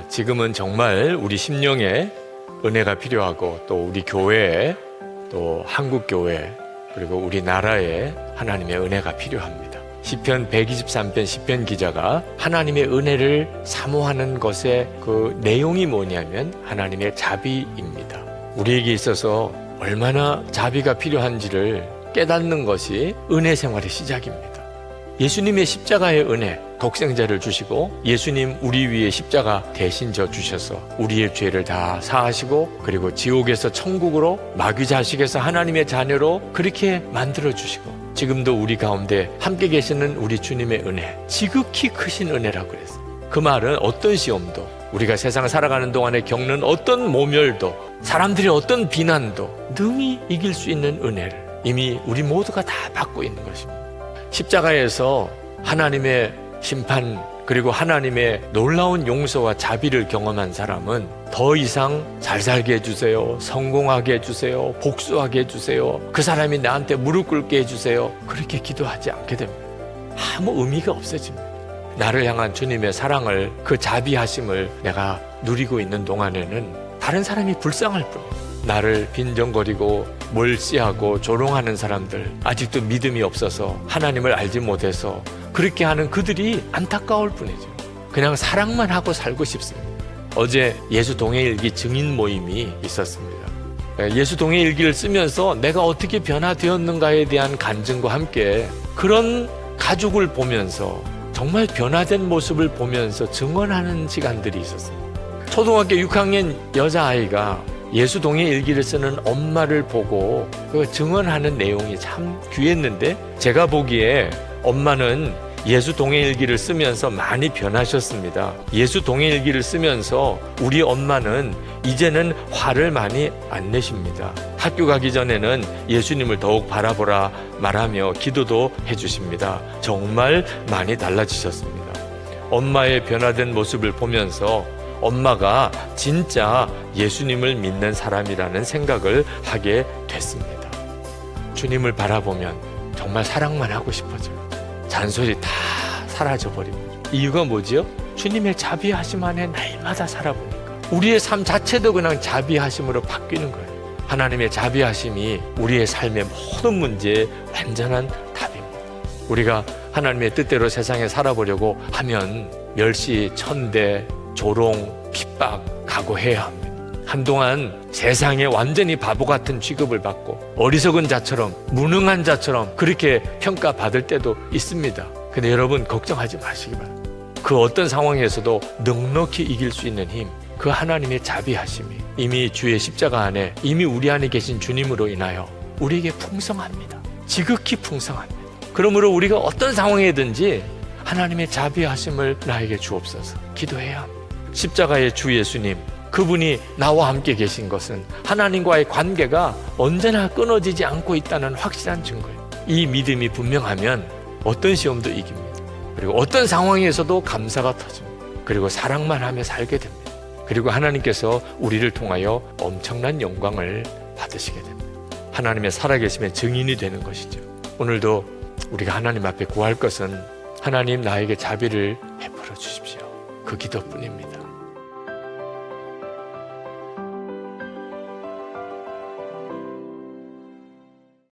지금은 정말 우리 심령에 은혜가 필요하고 또 우리 교회에 또 한국교회 그리고 우리나라에 하나님의 은혜가 필요합니다. 시편 123편 시편 기자가 하나님의 은혜를 사모하는 것의 그 내용이 뭐냐면 하나님의 자비입니다. 우리에게 있어서 얼마나 자비가 필요한지를 깨닫는 것이 은혜 생활의 시작입니다. 예수님의 십자가의 은혜, 독생자를 주시고 예수님 우리 위에 십자가 대신 져 주셔서 우리의 죄를 다 사하시고 그리고 지옥에서 천국으로 마귀 자식에서 하나님의 자녀로 그렇게 만들어 주시고 지금도 우리 가운데 함께 계시는 우리 주님의 은혜, 지극히 크신 은혜라고 그랬어요. 그 말은 어떤 시험도 우리가 세상 살아가는 동안에 겪는 어떤 모멸도 사람들의 어떤 비난도 능히 이길 수 있는 은혜를 이미 우리 모두가 다 받고 있는 것입니다. 십자가에서 하나님의 심판 그리고 하나님의 놀라운 용서와 자비를 경험한 사람은 더 이상 잘 살게 해주세요, 성공하게 해주세요, 복수하게 해주세요, 그 사람이 나한테 무릎 꿇게 해주세요 그렇게 기도하지 않게 됩니다. 아무 의미가 없어집니다. 나를 향한 주님의 사랑을 그 자비하심을 내가 누리고 있는 동안에는 다른 사람이 불쌍할 뿐입니다. 나를 빈정거리고 몰시하고 조롱하는 사람들, 아직도 믿음이 없어서 하나님을 알지 못해서 그렇게 하는 그들이 안타까울 뿐이죠. 그냥 사랑만 하고 살고 싶습니다. 어제 예수 동행일기 증인 모임이 있었습니다. 예수 동행일기를 쓰면서 내가 어떻게 변화되었는가에 대한 간증과 함께 그런 가족을 보면서 정말 변화된 모습을 보면서 증언하는 시간들이 있었습니다. 초등학교 6학년 여자아이가 예수 동행일기를 쓰는 엄마를 보고 그 증언하는 내용이 참 귀했는데 제가 보기에 엄마는 예수 동행일기를 쓰면서 많이 변하셨습니다. 예수 동행일기를 쓰면서 우리 엄마는 이제는 화를 많이 안 내십니다. 학교 가기 전에는 예수님을 더욱 바라보라 말하며 기도도 해주십니다. 정말 많이 달라지셨습니다. 엄마의 변화된 모습을 보면서 엄마가 진짜 예수님을 믿는 사람이라는 생각을 하게 됐습니다. 주님을 바라보면 정말 사랑만 하고 싶어져요. 잔소리 다 사라져버립니다. 이유가 뭐지요? 주님의 자비하심 안에 날마다 살아보니까 우리의 삶 자체도 그냥 자비하심으로 바뀌는 거예요. 하나님의 자비하심이 우리의 삶의 모든 문제에 완전한 답입니다. 우리가 하나님의 뜻대로 세상에 살아보려고 하면 멸시, 천대, 조롱, 핍박 각오해야 합니다. 한동안 세상에 완전히 바보 같은 취급을 받고 어리석은 자처럼 무능한 자처럼 그렇게 평가받을 때도 있습니다. 근데 여러분 걱정하지 마시기 바랍니다. 그 어떤 상황에서도 넉넉히 이길 수 있는 힘, 그 하나님의 자비하심이 이미 주의 십자가 안에 이미 우리 안에 계신 주님으로 인하여 우리에게 풍성합니다. 지극히 풍성합니다. 그러므로 우리가 어떤 상황이든지 하나님의 자비하심을 나에게 주옵소서 기도해야 합니다. 십자가의 주 예수님, 그분이 나와 함께 계신 것은 하나님과의 관계가 언제나 끊어지지 않고 있다는 확실한 증거예요. 이 믿음이 분명하면 어떤 시험도 이깁니다. 그리고 어떤 상황에서도 감사가 터집니다. 그리고 사랑만 하며 살게 됩니다. 그리고 하나님께서 우리를 통하여 엄청난 영광을 받으시게 됩니다. 하나님의 살아계심의 증인이 되는 것이죠. 오늘도 우리가 하나님 앞에 구할 것은 하나님 나에게 자비를 베풀어 주십시오. 그 기도뿐입니다.